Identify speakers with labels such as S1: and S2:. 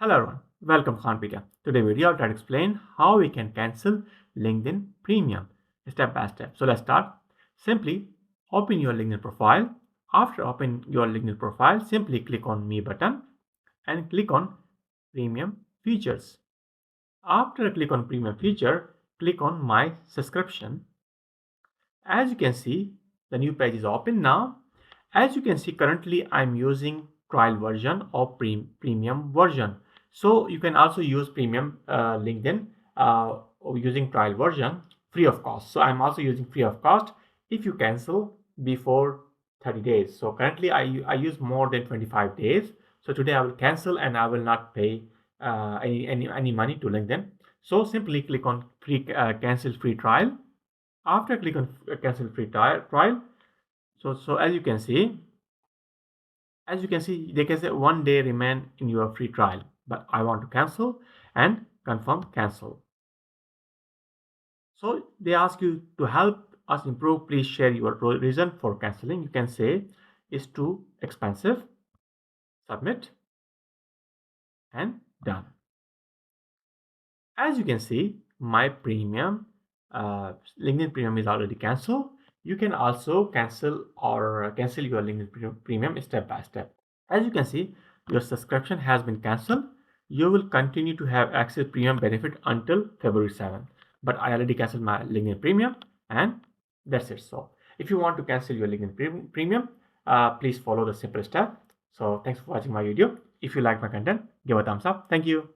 S1: Hello everyone, welcome to KhanPedia. Today video I'll try to explain how we can cancel LinkedIn Premium step by step. So let's start. Simply open your LinkedIn profile. After opening your LinkedIn profile, simply click on Me button and click on Premium Features. After click on Premium Feature, click on My Subscription. As you can see, the new page is open now. As you can see, currently I'm using trial version or premium version. So you can also use premium LinkedIn using trial version free of cost. So I'm also using free of cost if you cancel before 30 days. So currently I use more than 25 days. So today I will cancel and I will not pay any money to LinkedIn. So simply click on free cancel free trial. After click on cancel free trial, so as you can see, they can say 1 day remain in your free trial, but I want to cancel and confirm cancel. So they ask you to help us improve. Please share your reason for canceling. You can say it's too expensive, submit, and done. As you can see, my premium, LinkedIn Premium is already canceled. You can also cancel your LinkedIn Premium step by step. As you can see, your subscription has been cancelled. You will continue to have access premium benefit until February 7th. But I already cancelled my LinkedIn Premium and that's it. So if you want to cancel your LinkedIn Premium, please follow the simple step. So thanks for watching my video. If you like my content, give a thumbs up. Thank you.